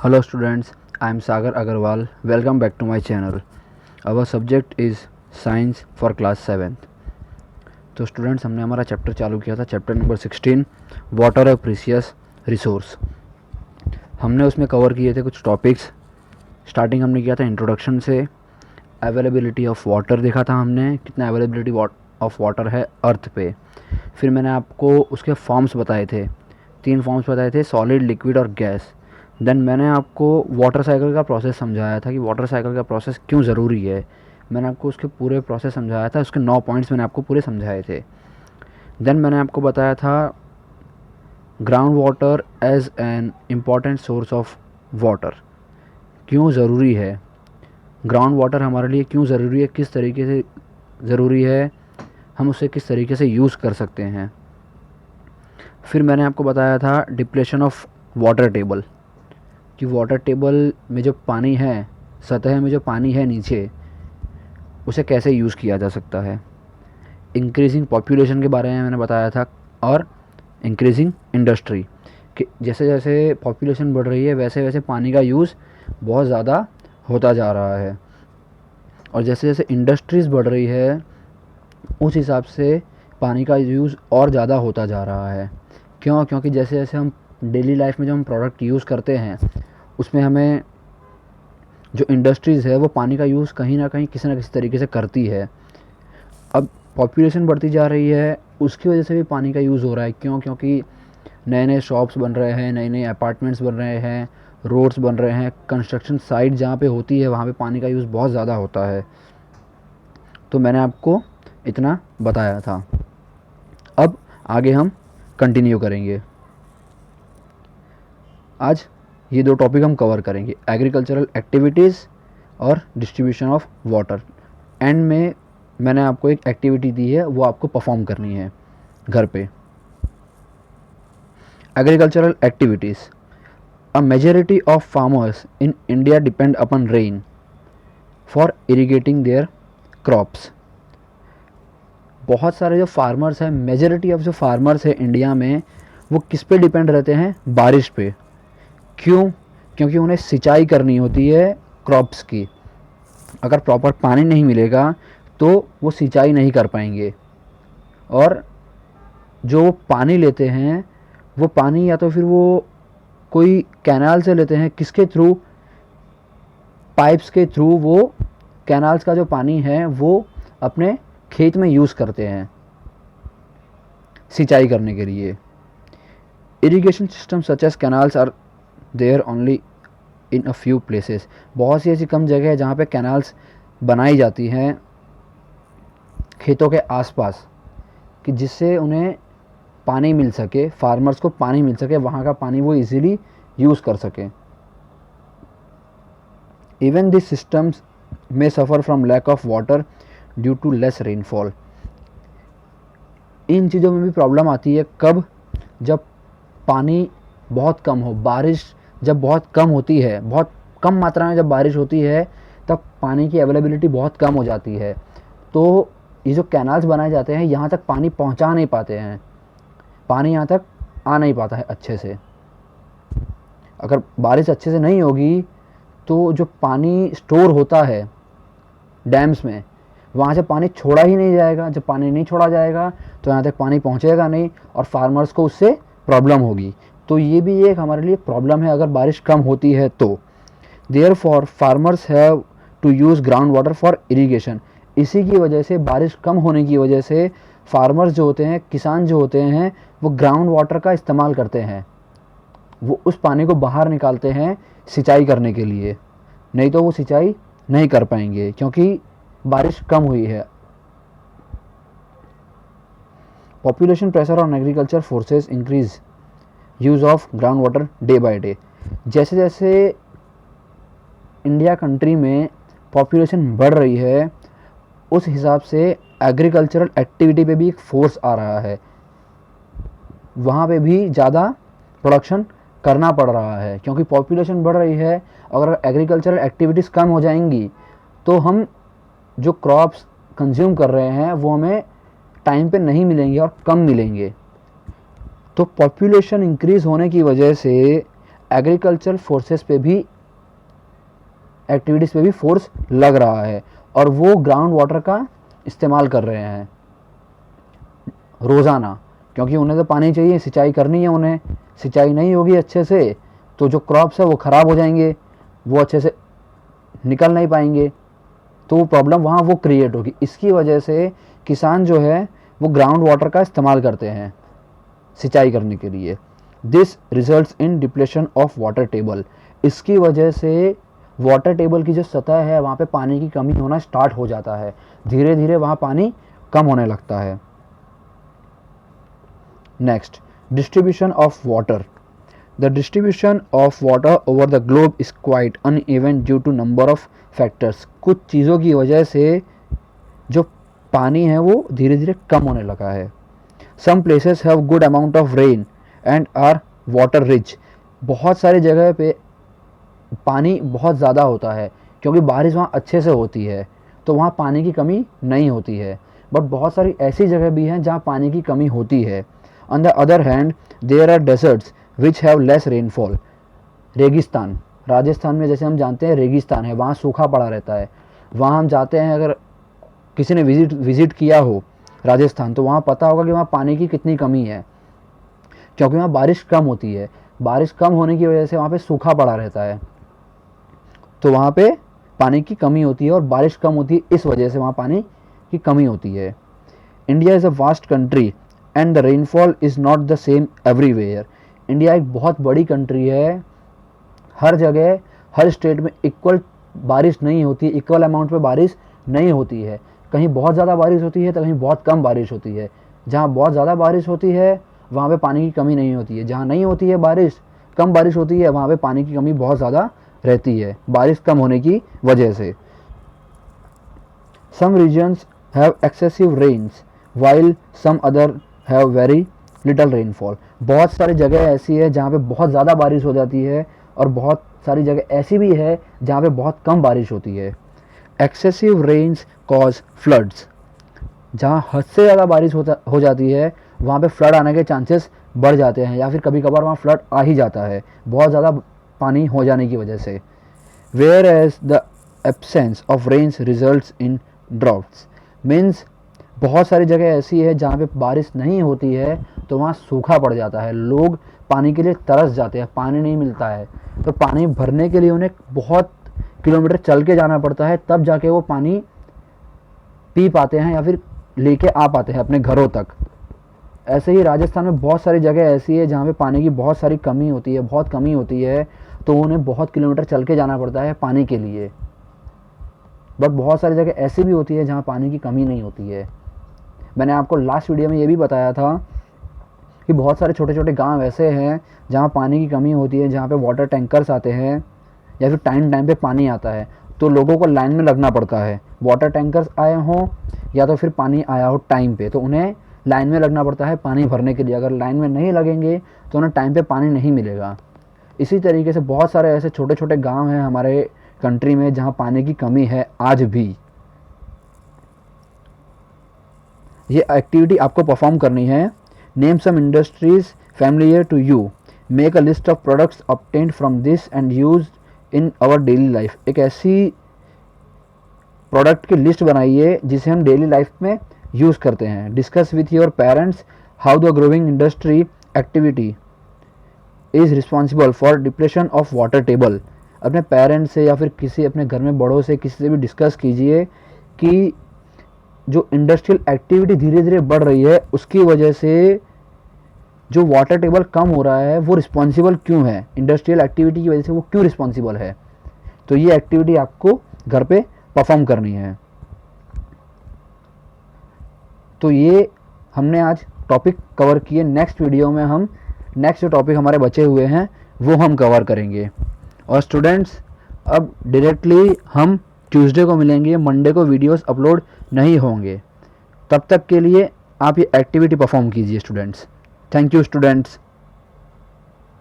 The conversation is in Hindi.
Hello students, I am Sagar Agarwal. Welcome back to my channel. Our subject is Science for class 7th. तो स्टूडेंट्स हमने हमारा चैप्टर चालू किया था, चैप्टर नंबर 16 वाटर अ प्रीशियस रिसोर्स। हमने उसमें कवर किए थे कुछ टॉपिक्स। स्टार्टिंग हमने किया था इंट्रोडक्शन से। अवेलेबिलिटी ऑफ वाटर देखा था हमने, कितना अवेलेबिलिटी ऑफ वाटर है अर्थ पे। फिर मैंने आपको उसके फॉर्म्स बताए थे, 3 फॉर्म्स बताए थे, सॉलिड, लिक्विड और गैस। देन मैंने आपको वाटर साइकिल का प्रोसेस समझाया था कि वाटर साइकिल का प्रोसेस क्यों ज़रूरी है। मैंने आपको उसके पूरे प्रोसेस समझाया था, उसके 9 पॉइंट्स मैंने आपको पूरे समझाए थे। देन मैंने आपको बताया था ground water as an important source of water, क्यों ज़रूरी है ग्राउंड वाटर हमारे लिए, क्यों ज़रूरी है, किस तरीके से ज़रूरी है, हम उसे किस तरीके से यूज़ कर सकते हैं। फिर मैंने आपको बताया था डिप्लेशन ऑफ वाटर टेबल, कि वाटर टेबल में जो पानी है, सतह में जो पानी है नीचे, उसे कैसे यूज़ किया जा सकता है। इंक्रीजिंग पॉपुलेशन के बारे में मैंने बताया था, और इंक्रीजिंग इंडस्ट्री, कि जैसे जैसे पॉपुलेशन बढ़ रही है वैसे वैसे पानी का यूज़ बहुत ज़्यादा होता जा रहा है, और जैसे जैसे इंडस्ट्रीज़ बढ़ रही है उस हिसाब से पानी का यूज़ और ज़्यादा होता जा रहा है। क्यों? क्योंकि जैसे जैसे हम डेली लाइफ में जो हम प्रोडक्ट यूज़ करते हैं उसमें हमें जो इंडस्ट्रीज़ है वो पानी का यूज़ कहीं ना किसी तरीके से करती है। अब पॉपुलेशन बढ़ती जा रही है, उसकी वजह से भी पानी का यूज़ हो रहा है। क्यों? क्योंकि नए नए शॉप्स बन रहे हैं, नए नए अपार्टमेंट्स बन रहे हैं, रोड्स बन रहे हैं, कंस्ट्रक्शन साइट जहाँ पे होती है वहाँ पे पानी का यूज़ बहुत ज़्यादा होता है। तो मैंने आपको इतना बताया था। अब आगे हम कंटिन्यू करेंगे। आज ये 2 टॉपिक हम कवर करेंगे, एग्रीकल्चरल एक्टिविटीज़ और डिस्ट्रीब्यूशन ऑफ वाटर। एंड में मैंने आपको एक एक्टिविटी दी है, वो आपको परफॉर्म करनी है घर पे। Agricultural activities. A majority of farmers in India depend upon rain for irrigating their crops. बहुत सारे जो फार्मर्स हैं, मेजॉरिटी ऑफ जो फार्मर्स हैं इंडिया में, वो किस पे डिपेंड रहते हैं? बारिश पे। क्यों? क्योंकि उन्हें सिंचाई करनी होती है क्रॉप्स की। अगर प्रॉपर पानी नहीं मिलेगा तो वो सिंचाई नहीं कर पाएंगे, और जो पानी लेते हैं वो पानी या तो फिर वो कोई कैनाल से लेते हैं, किसके थ्रू? पाइप्स के थ्रू वो कैनाल्स का जो पानी है वो अपने खेत में यूज़ करते हैं सिंचाई करने के लिए। Irrigation system such as canals are there only in a few places. बहुत सी ऐसी कम जगह है जहाँ पे कैनाल्स बनाई जाती हैं खेतों के आसपास, कि जिससे उन्हें पानी मिल सके, फार्मर्स को पानी मिल सके, वहाँ का पानी वो इजीली यूज़ कर सकें। इवन दिस सिस्टम्स में suffer from lack of water due to less rainfall. इन चीज़ों में भी प्रॉब्लम आती है कब? जब पानी बहुत कम हो, बारिश जब बहुत कम होती है, बहुत कम मात्रा में जब बारिश होती है तब पानी की अवेलेबिलिटी बहुत कम हो जाती है। तो ये जो कैनाल्स बनाए जाते हैं यहाँ तक पानी पहुँचा नहीं पाते हैं, पानी यहाँ तक आ नहीं पाता है अच्छे से। अगर बारिश अच्छे से नहीं होगी तो जो पानी स्टोर होता है डैम्स में, वहाँ से पानी छोड़ा ही नहीं जाएगा। जब पानी नहीं छोड़ा जाएगा तो यहाँ तक पानी पहुँचेगा नहीं, और फार्मर्स को उससे प्रॉब्लम होगी। तो ये भी एक हमारे लिए प्रॉब्लम है अगर बारिश कम होती है तो। Therefore farmers have to use ground water for irrigation. इसी की वजह से, बारिश कम होने की वजह से, फार्मर्स जो होते हैं, किसान जो होते हैं, वो ग्राउंड वाटर का इस्तेमाल करते हैं। वो उस पानी को बाहर निकालते हैं सिंचाई करने के लिए, नहीं तो वो सिंचाई नहीं कर पाएंगे क्योंकि बारिश कम हुई है। Population pressure on agriculture forces increase use of ground water day by day. जैसे जैसे इंडिया कंट्री में पॉपुलेशन बढ़ रही है उस हिसाब से एग्रीकल्चरल एक्टिविटी पे भी एक फोर्स आ रहा है, वहाँ पे भी ज़्यादा प्रोडक्शन करना पड़ रहा है क्योंकि पॉपुलेशन बढ़ रही है। अगर एग्रीकल्चरल एक्टिविटीज़ कम हो जाएंगी तो हम जो क्रॉप्स कंज्यूम कर रहे हैं वो हमें टाइम पे नहीं मिलेंगे और कम मिलेंगे। तो पॉपुलेशन इंक्रीज़ होने की वजह से एग्रीकल्चर फोर्सेस पे भी, एक्टिविटीज़ पे भी फोर्स लग रहा है और वो ग्राउंड वाटर का इस्तेमाल कर रहे हैं रोज़ाना, क्योंकि उन्हें तो पानी चाहिए, सिंचाई करनी है उन्हें। सिंचाई नहीं होगी अच्छे से तो जो क्रॉप्स है वो ख़राब हो जाएंगे, वो अच्छे से निकल नहीं पाएंगे, तो वो प्रॉब्लम वहाँ वो क्रिएट होगी। इसकी वजह से किसान जो है वो ग्राउंड वाटर का इस्तेमाल करते हैं सिंचाई करने के लिए। This results in depletion of water table. इसकी वजह से वाटर टेबल की जो सतह है वहाँ पे पानी की कमी होना स्टार्ट हो जाता है, धीरे धीरे वहाँ पानी कम होने लगता है। Next, distribution of water. The distribution of water over the globe is quite uneven due to number of factors. कुछ चीज़ों की वजह से जो पानी है वो धीरे धीरे कम होने लगा है। Some places have good amount of rain and are water rich. बहुत सारी जगह पे पानी बहुत ज़्यादा होता है क्योंकि बारिश वहाँ अच्छे से होती है, तो वहाँ पानी की कमी नहीं होती है। बट बहुत सारी ऐसी जगह भी हैं जहाँ पानी की कमी होती है। On the other hand there are deserts which have less rainfall. रेगिस्तान, राजस्थान में जैसे हम जानते हैं रेगिस्तान है, वहाँ सूखा पड़ा रहता है। वहाँ हम जाते हैं, अगर किसी ने विज़िट किया हो राजस्थान तो वहाँ पता होगा कि वहाँ पानी की कितनी कमी है, क्योंकि वहाँ बारिश कम होती है। बारिश कम होने की वजह से वहाँ पे सूखा पड़ा रहता है, तो वहाँ पे पानी की कमी होती है और बारिश कम होती है, इस वजह से वहाँ पानी की कमी होती है। India is a vast country and the rainfall is not the same everywhere. India एक बहुत बड़ी कंट्री है, हर जगह हर स्टेट में इक्वल बारिश नहीं होती, इक्वल अमाउंट में बारिश नहीं होती है। कहीं बहुत ज़्यादा बारिश होती है तो कहीं बहुत कम बारिश होती है। जहाँ बहुत ज़्यादा बारिश होती है वहाँ पे पानी की कमी नहीं होती है, जहाँ नहीं होती है बारिश, कम बारिश होती है, वहाँ पे पानी की कमी बहुत ज़्यादा रहती है बारिश कम होने की वजह से। Some reasons have excessive rains while some other have very little rainfall. बहुत सारी जगह ऐसी है जहाँ पे बहुत ज़्यादा बारिश हो जाती है और बहुत सारी जगह ऐसी भी है जहाँ पे बहुत कम बारिश होती है। Excessive rains cause floods. जहाँ हद से ज़्यादा बारिश हो जाती है वहाँ पे फ्लड आने के चांसेस बढ़ जाते हैं, या फिर कभी कभार वहाँ फ्लड आ ही जाता है बहुत ज़्यादा पानी हो जाने की वजह से। Whereas the absence of rains results in droughts. Means बहुत सारी जगह ऐसी है जहाँ पे बारिश नहीं होती है तो वहाँ सूखा पड़ जाता है, लोग पानी के लिए तरस जाते हैं, पानी नहीं मिलता है, तो पानी भरने के लिए उन्हें बहुत किलोमीटर चल के जाना पड़ता है, तब जाके वो पानी पी पाते हैं या फिर लेके आ पाते हैं अपने घरों तक। ऐसे ही राजस्थान में बहुत सारी जगह ऐसी है जहाँ पे पानी की बहुत सारी कमी होती है, बहुत कमी होती है, तो उन्हें बहुत किलोमीटर चल के जाना पड़ता है पानी के लिए। बट बहुत सारी जगह ऐसी भी होती है जहाँ पानी की कमी नहीं होती है। मैंने आपको लास्ट वीडियो में ये भी बताया था कि बहुत सारे छोटे छोटे गांव ऐसे हैं जहाँ पानी की कमी होती है, जहाँ पे वाटर टैंकर्स आते हैं या फिर टाइम टाइम पे पानी आता है, तो लोगों को लाइन में लगना पड़ता है। वाटर टैंकर्स आए हों या तो फिर पानी आया हो टाइम पे, तो उन्हें लाइन में लगना पड़ता है पानी भरने के लिए। अगर लाइन में नहीं लगेंगे तो उन्हें टाइम पे पानी नहीं मिलेगा। इसी तरीके से बहुत सारे ऐसे छोटे छोटे गाँव हैं हमारे कंट्री में जहाँ पानी की कमी है आज भी। ये एक्टिविटी आपको परफॉर्म करनी है। Name some industries familiar to you, make a list of products obtained from this and use in our daily life. एक ऐसी प्रोडक्ट की लिस्ट बनाइए जिसे हम डेली लाइफ में यूज़ करते हैं। Discuss with your parents how the growing industry activity is responsible for depletion of water table. अपने पेरेंट्स से या फिर किसी अपने घर में बड़ों से किसी से भी डिस्कस कीजिए कि जो इंडस्ट्रियल एक्टिविटी धीरे धीरे बढ़ रही है उसकी वजह से जो वाटर टेबल कम हो रहा है वो रिस्पॉन्सिबल क्यों है, इंडस्ट्रियल एक्टिविटी की वजह से वो क्यों रिस्पॉन्सिबल है। तो ये एक्टिविटी आपको घर पे परफॉर्म करनी है। तो ये हमने आज टॉपिक कवर किए। नेक्स्ट वीडियो में हम नेक्स्ट जो टॉपिक हमारे बचे हुए हैं वो हम कवर करेंगे। और स्टूडेंट्स अब डायरेक्टली हम ट्यूसडे को मिलेंगे, मंडे को वीडियोस अपलोड नहीं होंगे। तब तक के लिए आप ये एक्टिविटी परफॉर्म कीजिए स्टूडेंट्स। Thank you students.